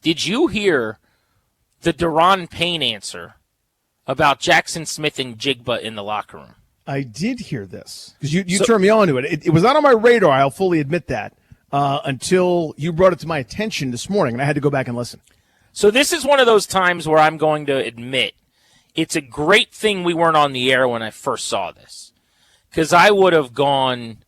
Did you hear the Daron Payne answer about Jaxon Smith-Njigba in the locker room? I did hear this because you turned me on to it. It was not on my radar, I'll fully admit that, until you brought it to my attention this morning, and I had to go back and listen. So this is one of those times where I'm going to admit it's a great thing we weren't on the air when I first saw this, because I would have gone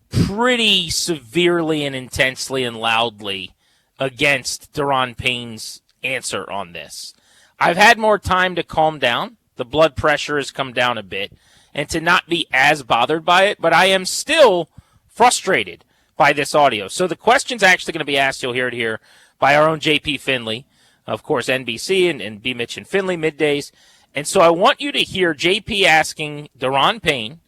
pretty severely and intensely and loudly against Daron Payne's answer on this. I've had more time to calm down. The blood pressure has come down a bit, and to not be as bothered by it, but I am still frustrated by this audio. So the question's actually going to be asked, you'll hear it here, by our own JP Finley, of course, NBC and B. Mitch and Finley middays. And so I want you to hear JP asking Daron Payne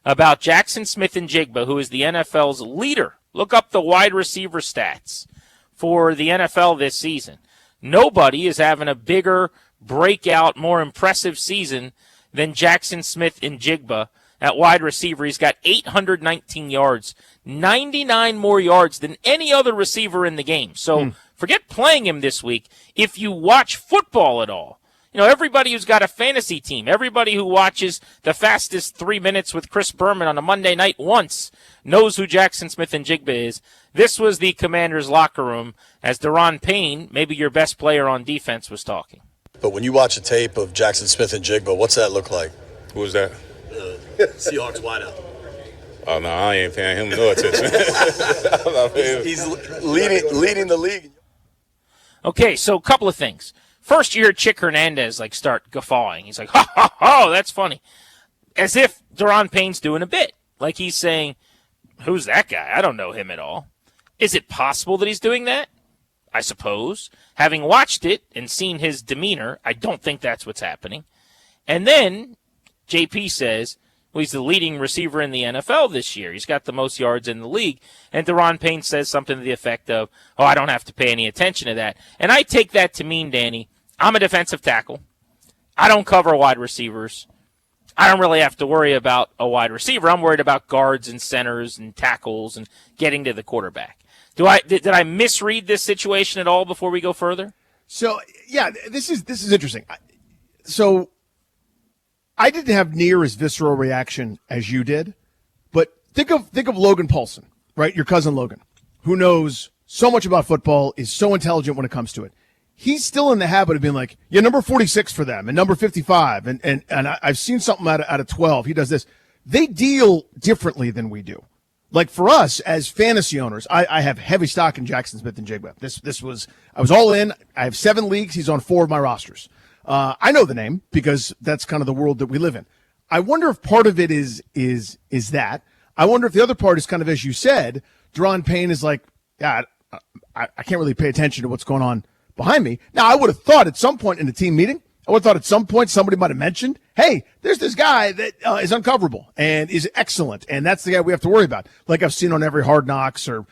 about Jaxon Smith-Njigba, who is the NFL's leader. Look up the wide receiver stats for the NFL this season. Nobody is having a bigger breakout, more impressive season than Jaxon Smith-Njigba at wide receiver. He's got 819 yards, 99 more yards than any other receiver in the game. So forget playing him this week. If you watch football at all, you know, everybody who's got a fantasy team, everybody who watches the fastest 3 minutes with Chris Berman on a Monday night once knows who Jaxon Smith-Njigba is. This was the Commanders' locker room as Daron Payne, maybe your best player on defense, was talking. But when you watch a tape of Jaxon Smith-Njigba, what's that look like? Who's that? Seahawks wideout. Oh, no, I ain't paying him no attention. He's leading the league. Okay, so a couple of things. First, you hear Chick Hernandez start guffawing. He's like, ha, ha, ha, that's funny. As if Daron Payne's doing a bit. Like he's saying, who's that guy? I don't know him at all. Is it possible that he's doing that? I suppose. Having watched it and seen his demeanor, I don't think that's what's happening. And then JP says, well, he's the leading receiver in the NFL this year. He's got the most yards in the league. And Daron Payne says something to the effect of, oh, I don't have to pay any attention to that. And I take that to mean, Danny, I'm a defensive tackle. I don't cover wide receivers. I don't really have to worry about a wide receiver. I'm worried about guards and centers and tackles and getting to the quarterback. Did I misread this situation at all before we go further? So, yeah, this is interesting. So I didn't have near as visceral reaction as you did, but think of Logan Paulson, right? Your cousin Logan, who knows so much about football, is so intelligent when it comes to it. He's still in the habit of being like, yeah, number 46 for them and number 55. And I've seen something out of 12. He does this. They deal differently than we do. Like for us as fantasy owners, I have heavy stock in Jaxon Smith-Njigba. I was all in. I have 7 leagues. He's on 4 of my rosters. I know the name because that's kind of the world that we live in. I wonder if part of it is that. I wonder if the other part is kind of, as you said, Daron Payne is like, yeah, I can't really pay attention to what's going on behind me. Now, I would have thought at some point in the team meeting, I would have thought at some point somebody might have mentioned, hey, there's this guy that is uncoverable and is excellent, and that's the guy we have to worry about. Like I've seen on every Hard Knocks or,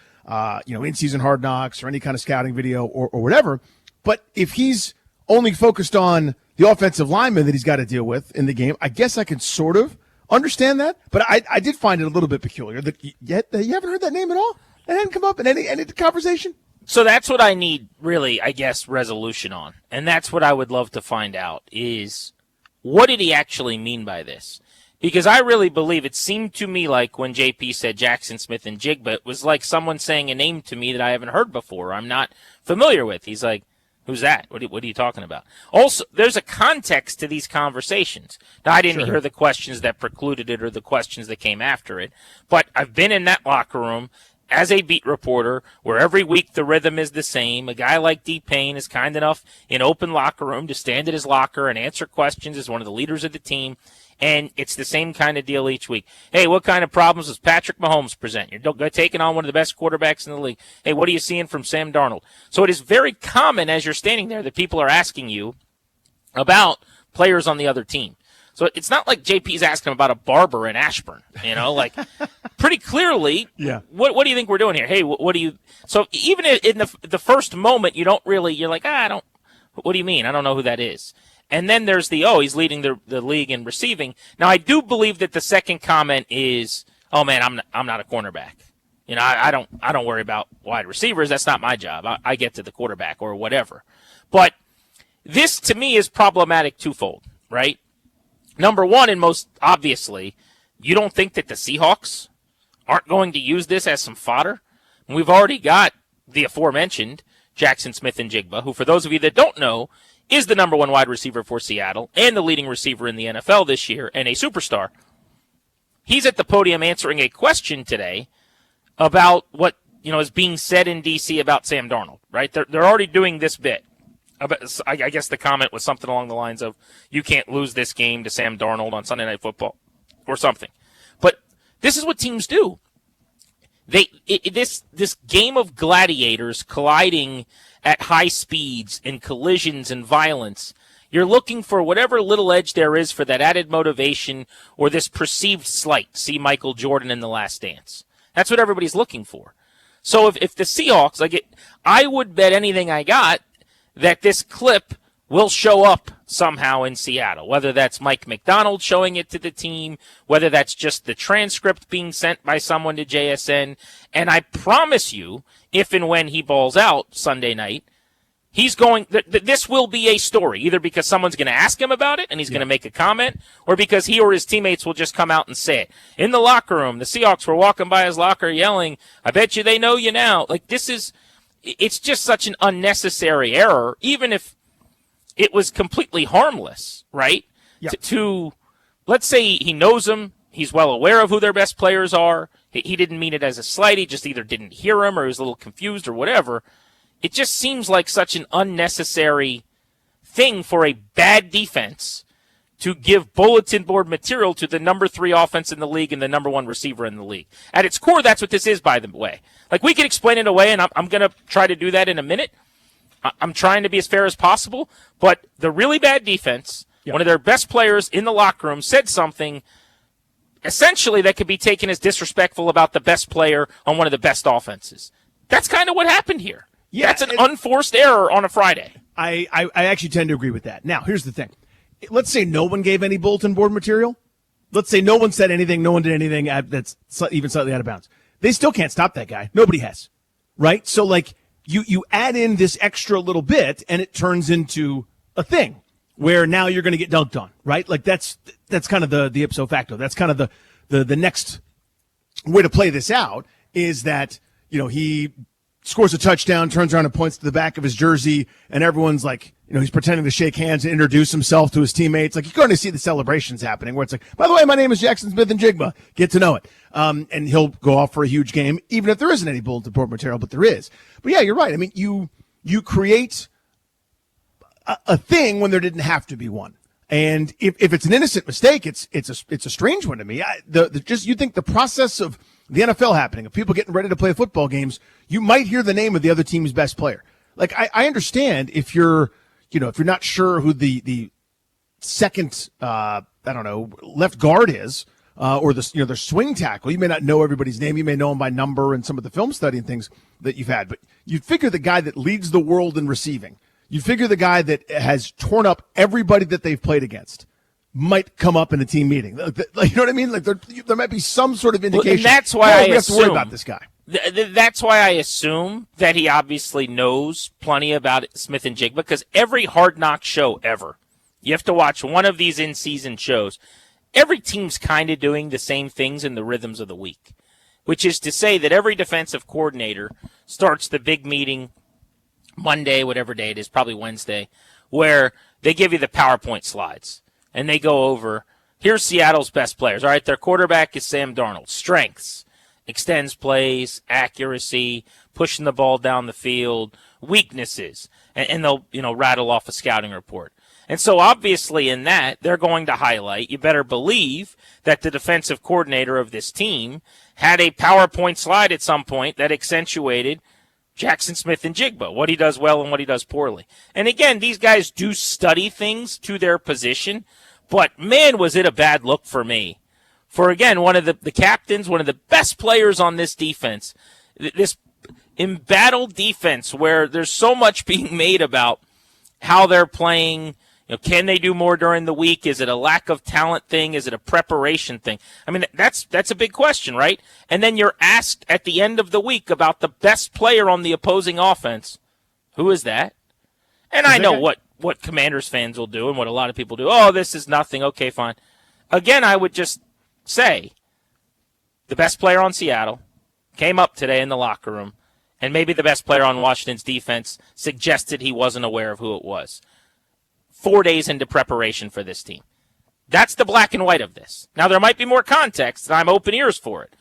in-season Hard Knocks or any kind of scouting video or whatever. But if he's only focused on the offensive lineman that he's got to deal with in the game, I guess I can sort of understand that. But I did find it a little bit peculiar. You haven't heard that name at all? It hadn't come up in any conversation? So that's what I need, really, I guess, resolution on. And that's what I would love to find out is, what did he actually mean by this? Because I really believe it seemed to me like when JP said Jaxon Smith-Njigba, it was like someone saying a name to me that I haven't heard before, I'm not familiar with. He's like, who's that? What are you talking about? Also, there's a context to these conversations. Now, I didn't hear the questions that precluded it or the questions that came after it, but I've been in that locker room as a beat reporter, where every week the rhythm is the same. A guy like D. Payne is kind enough in open locker room to stand at his locker and answer questions as one of the leaders of the team, and it's the same kind of deal each week. Hey, what kind of problems does Patrick Mahomes present? You're taking on one of the best quarterbacks in the league. Hey, what are you seeing from Sam Darnold? So it is very common as you're standing there that people are asking you about players on the other team. So it's not like JP's asking him about a barber in Ashburn, pretty clearly. Yeah. What do you think we're doing here? Hey, what do you? So even in the first moment, you're like, what do you mean? I don't know who that is. And then there's he's leading the league in receiving. Now I do believe that the second comment is, oh man, I'm not a cornerback. I don't worry about wide receivers. That's not my job. I get to the quarterback or whatever. But this, to me, is problematic twofold, right? Number one, and most obviously, you don't think that the Seahawks aren't going to use this as some fodder? We've already got the aforementioned Jaxon Smith-Njigba, who, for those of you that don't know, is the number one wide receiver for Seattle and the leading receiver in the NFL this year and a superstar. He's at the podium answering a question today about what is being said in D.C. about Sam Darnold, right? They're already doing this bit. I guess the comment was something along the lines of, you can't lose this game to Sam Darnold on Sunday Night Football or something. But this is what teams do. This game of gladiators colliding at high speeds and collisions and violence, you're looking for whatever little edge there is for that added motivation or this perceived slight. See Michael Jordan in The Last Dance. That's what everybody's looking for. So if the Seahawks, I would bet anything I got that this clip will show up somehow in Seattle, whether that's Mike McDonald showing it to the team, whether that's just the transcript being sent by someone to JSN. And I promise you, if and when he balls out Sunday night, this will be a story, either because someone's going to ask him about it and he's going to make a comment, or because he or his teammates will just come out and say it. In the locker room, the Seahawks were walking by his locker yelling, "I bet you they know you now." It's just such an unnecessary error, even if it was completely harmless, right? Yeah. Let's say he knows them, he's well aware of who their best players are, he didn't mean it as a slight, he just either didn't hear him or he was a little confused or whatever. It just seems like such an unnecessary thing for a bad defense to give bulletin board material to the number 3 offense in the league and the number 1 receiver in the league. At its core, that's what this is, by the way. We can explain it away, and I'm going to try to do that in a minute. I'm trying to be as fair as possible, but the really bad defense, one of their best players in the locker room, said something essentially that could be taken as disrespectful about the best player on one of the best offenses. That's kind of what happened here. Yeah, that's an unforced error on a Friday. I actually tend to agree with that. Now, here's the thing. Let's say no one gave any bulletin board material. Let's say no one said anything, no one did anything that's even slightly out of bounds. They still can't stop that guy. Nobody has, right? So, you add in this extra little bit, and it turns into a thing where now you're going to get dunked on, right? That's kind of the ipso facto. That's kind of the next way to play this out is that, he scores a touchdown, turns around and points to the back of his jersey, and everyone's he's pretending to shake hands and introduce himself to his teammates. You're going to see the celebrations happening where it's by the way, my name is Jaxon Smith-Njigba. Get to know it. And he'll go off for a huge game, even if there isn't any bulletin board material, but there is. But yeah, you're right. I mean, you create a thing when there didn't have to be one. And if it's an innocent mistake, it's a strange one to me. You think the process of the NFL happening, of people getting ready to play football games, you might hear the name of the other team's best player. I understand if you're not sure who the second, left guard is, or their swing tackle. You may not know everybody's name. You may know them by number and some of the film study and things that you've had. But you'd figure the guy that leads the world in receiving, you figure the guy that has torn up everybody that they've played against might come up in a team meeting. You know what I mean? There might be some sort of indication. And that's why we have to worry about this guy. That's why I assume that he obviously knows plenty about Smith-Njigba, because every Hard Knock show ever, you have to watch one of these in-season shows. Every team's kind of doing the same things in the rhythms of the week, which is to say that every defensive coordinator starts the big meeting Monday, whatever day it is, probably Wednesday, where they give you the PowerPoint slides, and they go over, here's Seattle's best players. All right, their quarterback is Sam Darnold. Strengths, extends plays, accuracy, pushing the ball down the field, weaknesses, and they'll rattle off a scouting report. And so obviously in that, they're going to highlight, you better believe that the defensive coordinator of this team had a PowerPoint slide at some point that accentuated Jaxon Smith-Njigba, what he does well and what he does poorly. And again, these guys do study things to their position, but man, was it a bad look for me. For, again, one of the captains, one of the best players on this defense, this embattled defense where there's so much being made about how they're playing, Can they do more during the week? Is it a lack of talent thing? Is it a preparation thing? I mean, that's a big question, right? And then you're asked at the end of the week about the best player on the opposing offense. Who is that? And I know what Commanders fans will do and what a lot of people do. Oh, this is nothing. Okay, fine. Again, I would just say the best player on Seattle came up today in the locker room, and maybe the best player on Washington's defense suggested he wasn't aware of who it was. 4 days into preparation for this team. That's the black and white of this. Now, there might be more context, and I'm open ears for it,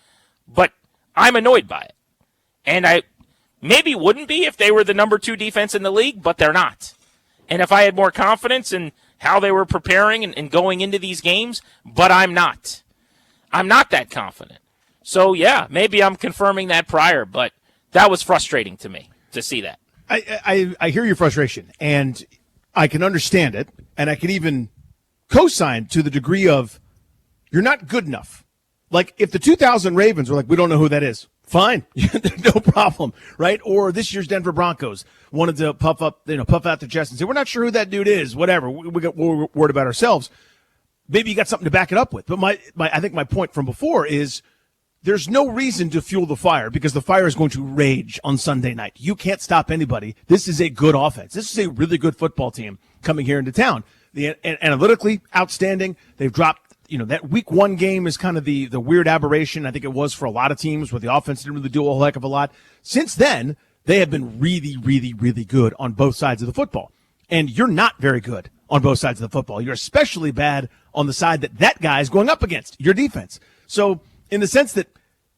but I'm annoyed by it. And I maybe wouldn't be if they were the number 2 defense in the league, but they're not. And if I had more confidence in how they were preparing and going into these games, but I'm not. I'm not that confident. So, yeah, maybe I'm confirming that prior, but that was frustrating to me to see that. I hear your frustration, and I can understand it, and I can even co-sign to the degree of you're not good enough. Like, if the 2000 Ravens were like, we don't know who that is, fine, no problem, right? Or this year's Denver Broncos wanted to puff out their chest and say, we're not sure who that dude is, whatever. We're worried about ourselves. Maybe you got something to back it up with. But I think my point from before is there's no reason to fuel the fire because the fire is going to rage on Sunday night. You can't stop anybody. This is a good offense. This is a really good football team coming here into town. Analytically outstanding. They've dropped, that week 1 game is kind of the weird aberration. I think it was for a lot of teams where the offense didn't really do a whole heck of a lot. Since then, they have been really, really, really good on both sides of the football. And you're not very good on both sides of the football. You're especially bad on the side that guy is going up against, your defense. So in the sense that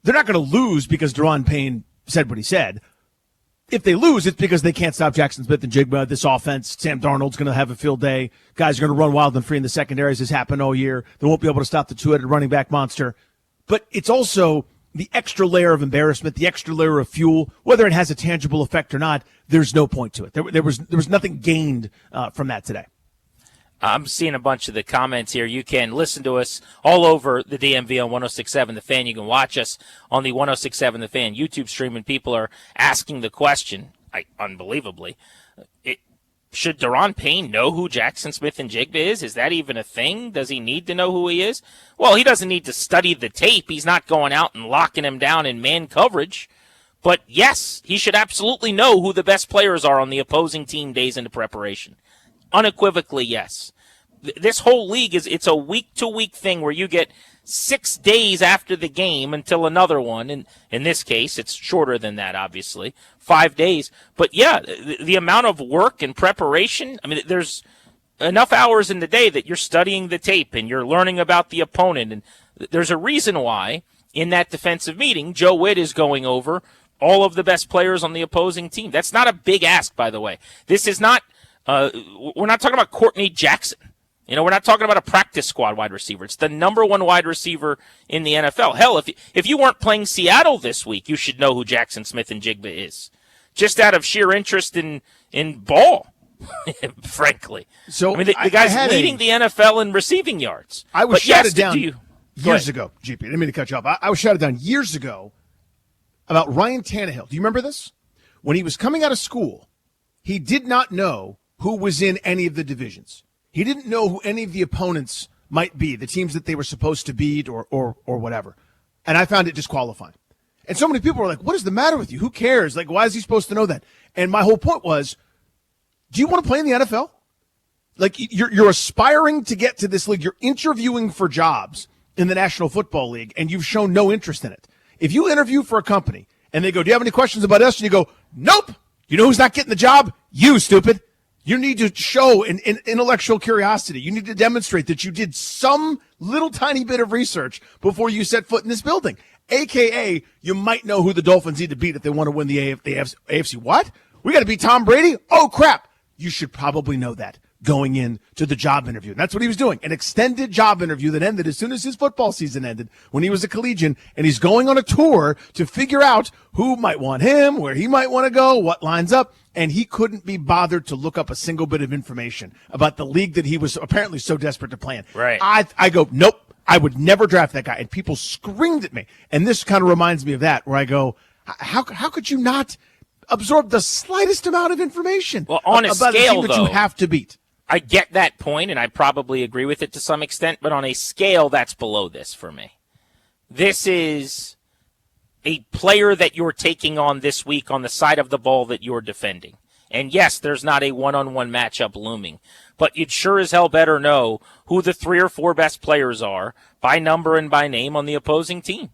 they're not going to lose because Daron Payne said what he said. If they lose, it's because they can't stop Jaxon Smith-Njigba. This offense, Sam Darnold's going to have a field day. Guys are going to run wild and free in the secondaries. This happened all year. They won't be able to stop the 2-headed running back monster. But it's also the extra layer of embarrassment, the extra layer of fuel. Whether it has a tangible effect or not, there's no point to it. There was nothing gained from that today. I'm seeing a bunch of the comments here. You can listen to us all over the DMV on 106.7 The Fan. You can watch us on the 106.7 The Fan YouTube stream, and people are asking the question, unbelievably, should Daron Payne know who Jaxon Smith-Njigba is? Is that even a thing? Does he need to know who he is? Well, he doesn't need to study the tape. He's not going out and locking him down in man coverage. But, yes, he should absolutely know who the best players are on the opposing team days into preparation. Unequivocally, yes. This whole league it's a week-to-week thing where you get 6 days after the game until another one. And in this case, it's shorter than that, obviously, 5 days. But, yeah, the amount of work and preparation, I mean, there's enough hours in the day that you're studying the tape and you're learning about the opponent. And there's a reason why in that defensive meeting, Joe Witt is going over all of the best players on the opposing team. That's not a big ask, by the way. This is not we're not talking about Courtney Jackson. We're not talking about a practice squad wide receiver. It's the number 1 wide receiver in the NFL. Hell, if you weren't playing Seattle this week, you should know who Jaxon Smith-Njigba is. Just out of sheer interest in ball, frankly. So I mean, the guy's leading the NFL in receiving yards. I was shouted down years ago, GP. I didn't mean to cut you off. I was shouted down years ago about Ryan Tannehill. Do you remember this? When he was coming out of school, he did not know who was in any of the divisions. He didn't know who any of the opponents might be, the teams that they were supposed to beat or whatever. And I found it disqualifying. And so many people were like, what is the matter with you? Who cares? Like, why is he supposed to know that? And my whole point was, do you want to play in the NFL? Like, you're aspiring to get to this league. You're interviewing for jobs in the National Football League, and you've shown no interest in it. If you interview for a company and they go, do you have any questions about us? And you go, nope. You know who's not getting the job? You, stupid. You need to show an intellectual curiosity. You need to demonstrate that you did some little tiny bit of research before you set foot in this building. AKA, you might know who the Dolphins need to beat if they want to win the AFC. What? We got to beat Tom Brady? Oh, crap. You should probably know that going in to the job interview. And that's what he was doing. An extended job interview that ended as soon as his football season ended when he was a collegian. And he's going on a tour to figure out who might want him, where he might want to go, what lines up. And he couldn't be bothered to look up a single bit of information about the league that he was apparently so desperate to play in. Right. I go, nope, I would never draft that guy. And people screamed at me. And this kind of reminds me of that, where I go, how could you not absorb the slightest amount of information about a team that though, you have to beat? I get that point, and I probably agree with it to some extent, but on a scale that's below this for me. This is a player that you're taking on this week on the side of the ball that you're defending. And yes, there's not a one-on-one matchup looming, but you'd sure as hell better know who the 3 or 4 best players are by number and by name on the opposing team.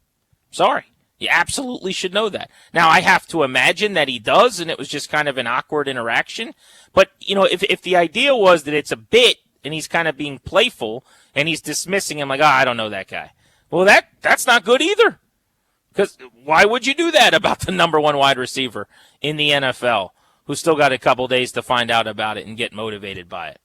Sorry. You absolutely should know that. Now, I have to imagine that he does, and it was just kind of an awkward interaction. But, if the idea was that it's a bit and he's kind of being playful and he's dismissing him like, I don't know that guy. Well, that's not good either. Because why would you do that about the number 1 wide receiver in the NFL who's still got a couple days to find out about it and get motivated by it?